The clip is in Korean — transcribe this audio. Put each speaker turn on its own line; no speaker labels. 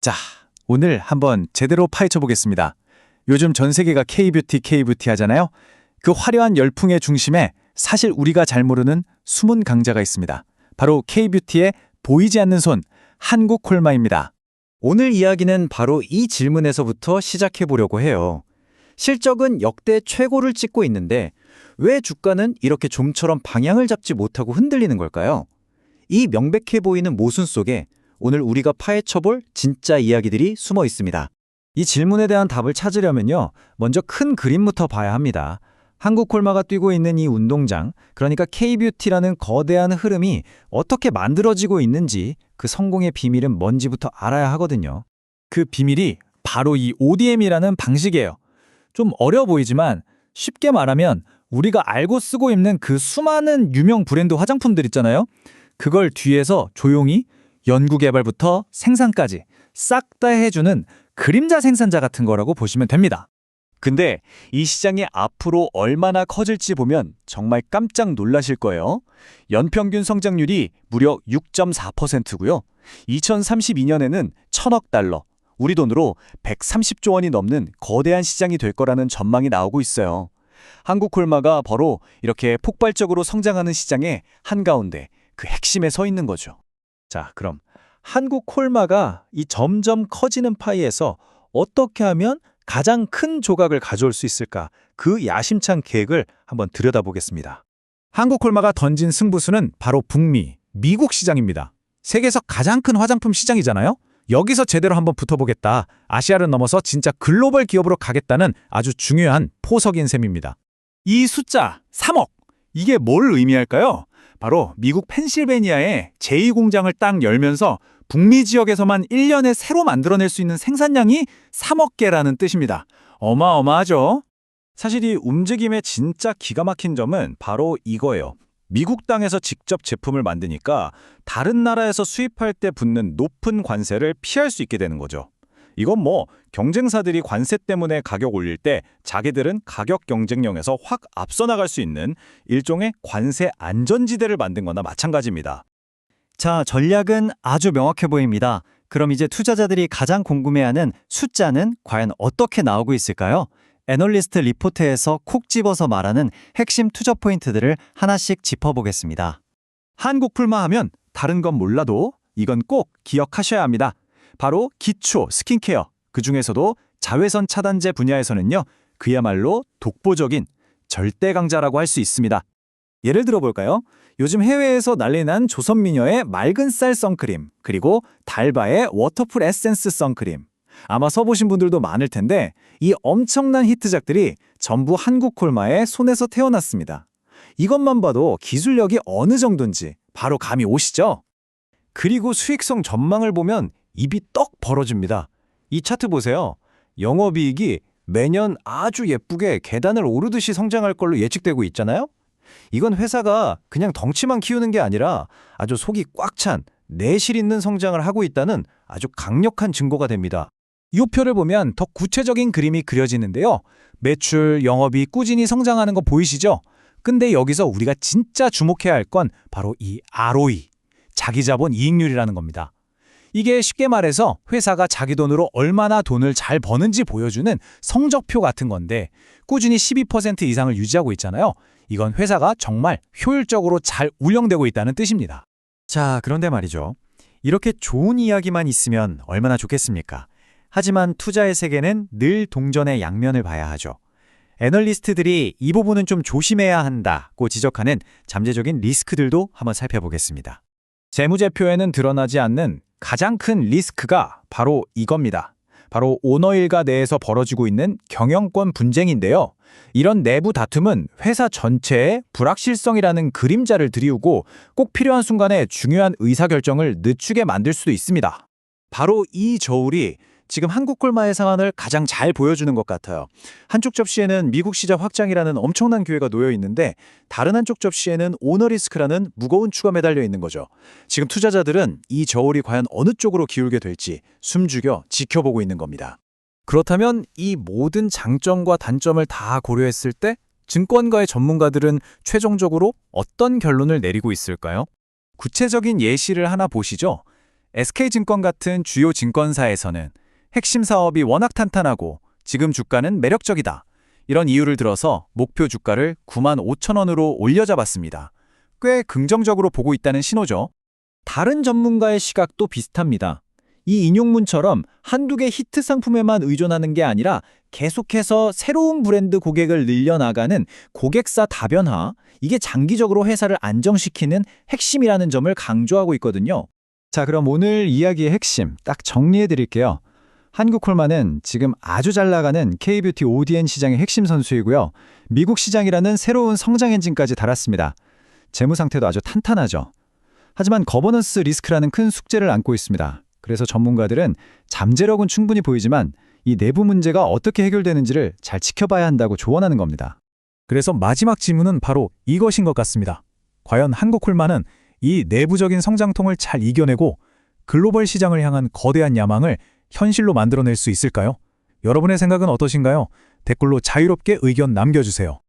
자, 오늘 한번 제대로 파헤쳐 보겠습니다. 요즘 전 세계가 K-뷰티, K-뷰티 하잖아요. 그 화려한 열풍의 중심에 사실 우리가 잘 모르는 숨은 강자가 있습니다. 바로 K-뷰티의 보이지 않는 손, 한국콜마입니다.
오늘 이야기는 바로 이 질문에서부터 시작해 보려고 해요. 실적은 역대 최고를 찍고 있는데 왜 주가는 이렇게 좀처럼 방향을 잡지 못하고 흔들리는 걸까요? 이 명백해 보이는 모순 속에 오늘 우리가 파헤쳐볼 진짜 이야기들이 숨어 있습니다.
이 질문에 대한 답을 찾으려면요, 먼저 큰 그림부터 봐야 합니다. 한국콜마가 뛰고 있는 이 운동장, 그러니까 K-뷰티라는 거대한 흐름이 어떻게 만들어지고 있는지, 그 성공의 비밀은 뭔지부터 알아야 하거든요. 그 비밀이 바로 이 ODM이라는 방식이에요. 좀 어려 보이지만 쉽게 말하면 우리가 알고 쓰고 있는 그 수많은 유명 브랜드 화장품들 있잖아요. 그걸 뒤에서 조용히 연구개발부터 생산까지 싹 다 해주는 그림자 생산자 같은 거라고 보시면 됩니다.
근데 이 시장이 앞으로 얼마나 커질지 보면 정말 깜짝 놀라실 거예요. 연평균 성장률이 무려 6.4%고요. 2032년에는 1,000억 달러, 우리 돈으로 130조 원이 넘는 거대한 시장이 될 거라는 전망이 나오고 있어요. 한국콜마가 바로 이렇게 폭발적으로 성장하는 시장의 한가운데 그 핵심에 서 있는 거죠.
자, 그럼 한국콜마가 이 점점 커지는 파이에서 어떻게 하면 가장 큰 조각을 가져올 수 있을까? 그 야심찬 계획을 한번 들여다보겠습니다. 한국콜마가 던진 승부수는 바로 북미, 미국 시장입니다. 세계에서 가장 큰 화장품 시장이잖아요? 여기서 제대로 한번 붙어보겠다. 아시아를 넘어서 진짜 글로벌 기업으로 가겠다는 아주 중요한 포석인 셈입니다. 이 숫자 3억, 이게 뭘 의미할까요? 바로 미국 펜실베니아에 제2공장을 딱 열면서 북미 지역에서만 1년에 새로 만들어낼 수 있는 생산량이 3억 개라는 뜻입니다. 어마어마하죠? 사실 이 움직임의 진짜 기가 막힌 점은 바로 이거예요. 미국 땅에서 직접 제품을 만드니까 다른 나라에서 수입할 때 붙는 높은 관세를 피할 수 있게 되는 거죠. 이건 뭐 경쟁사들이 관세 때문에 가격 올릴 때 자기들은 가격 경쟁력에서 확 앞서 나갈 수 있는 일종의 관세 안전지대를 만든 거나 마찬가지입니다.
자, 전략은 아주 명확해 보입니다. 그럼 이제 투자자들이 가장 궁금해하는 숫자는 과연 어떻게 나오고 있을까요? 애널리스트 리포트에서 콕 집어서 말하는 핵심 투자 포인트들을 하나씩 짚어보겠습니다.
한국풀마 하면 다른 건 몰라도 이건 꼭 기억하셔야 합니다. 바로 기초 스킨케어, 그중에서도 자외선 차단제 분야에서는요, 그야말로 독보적인 절대 강자라고 할 수 있습니다. 예를 들어볼까요? 요즘 해외에서 난리난 조선미녀의 맑은 쌀 선크림, 그리고 달바의 워터풀 에센스 선크림. 아마 써보신 분들도 많을 텐데 이 엄청난 히트작들이 전부 한국콜마의 손에서 태어났습니다. 이것만 봐도 기술력이 어느 정도인지 바로 감이 오시죠? 그리고 수익성 전망을 보면 입이 떡 벌어집니다. 이 차트 보세요. 영업이익이 매년 아주 예쁘게 계단을 오르듯이 성장할 걸로 예측되고 있잖아요? 이건 회사가 그냥 덩치만 키우는 게 아니라 아주 속이 꽉 찬 내실 있는 성장을 하고 있다는 아주 강력한 증거가 됩니다. 이 표를 보면 더 구체적인 그림이 그려지는데요. 매출, 영업이 꾸준히 성장하는 거 보이시죠? 근데 여기서 우리가 진짜 주목해야 할 건 바로 이 ROE, 자기자본 이익률이라는 겁니다. 이게 쉽게 말해서 회사가 자기 돈으로 얼마나 돈을 잘 버는지 보여주는 성적표 같은 건데 꾸준히 12% 이상을 유지하고 있잖아요. 이건 회사가 정말 효율적으로 잘 운영되고 있다는 뜻입니다.
자, 그런데 말이죠. 이렇게 좋은 이야기만 있으면 얼마나 좋겠습니까? 하지만 투자의 세계는 늘 동전의 양면을 봐야 하죠. 애널리스트들이 이 부분은 좀 조심해야 한다고 지적하는 잠재적인 리스크들도 한번 살펴보겠습니다.
재무제표에는 드러나지 않는 가장 큰 리스크가 바로 이겁니다. 바로 오너 일가 내에서 벌어지고 있는 경영권 분쟁인데요. 이런 내부 다툼은 회사 전체의 불확실성이라는 그림자를 드리우고 꼭 필요한 순간에 중요한 의사결정을 늦추게 만들 수도 있습니다. 바로 이 저울이 지금 한국콜마의 상황을 가장 잘 보여주는 것 같아요. 한쪽 접시에는 미국 시장 확장이라는 엄청난 기회가 놓여 있는데 다른 한쪽 접시에는 오너 리스크라는 무거운 추가 매달려 있는 거죠. 지금 투자자들은 이 저울이 과연 어느 쪽으로 기울게 될지 숨죽여 지켜보고 있는 겁니다. 그렇다면 이 모든 장점과 단점을 다 고려했을 때 증권가의 전문가들은 최종적으로 어떤 결론을 내리고 있을까요? 구체적인 예시를 하나 보시죠. SK증권 같은 주요 증권사에서는 핵심 사업이 워낙 탄탄하고 지금 주가는 매력적이다. 이런 이유를 들어서 목표 주가를 95,000원으로 올려잡았습니다. 꽤 긍정적으로 보고 있다는 신호죠.
다른 전문가의 시각도 비슷합니다. 이 인용문처럼 한두 개 히트 상품에만 의존하는 게 아니라 계속해서 새로운 브랜드 고객을 늘려나가는 고객사 다변화, 이게 장기적으로 회사를 안정시키는 핵심이라는 점을 강조하고 있거든요.
자, 그럼 오늘 이야기의 핵심 딱 정리해 드릴게요. 한국콜마는 지금 아주 잘 나가는 K뷰티 ODN 시장의 핵심 선수이고요. 미국 시장이라는 새로운 성장 엔진까지 달았습니다. 재무 상태도 아주 탄탄하죠. 하지만 거버넌스 리스크라는 큰 숙제를 안고 있습니다. 그래서 전문가들은 잠재력은 충분히 보이지만 이 내부 문제가 어떻게 해결되는지를 잘 지켜봐야 한다고 조언하는 겁니다.
그래서 마지막 질문은 바로 이것인 것 같습니다. 과연 한국콜마는 이 내부적인 성장통을 잘 이겨내고 글로벌 시장을 향한 거대한 야망을 현실로 만들어낼 수 있을까요? 여러분의 생각은 어떠신가요? 댓글로 자유롭게 의견 남겨주세요.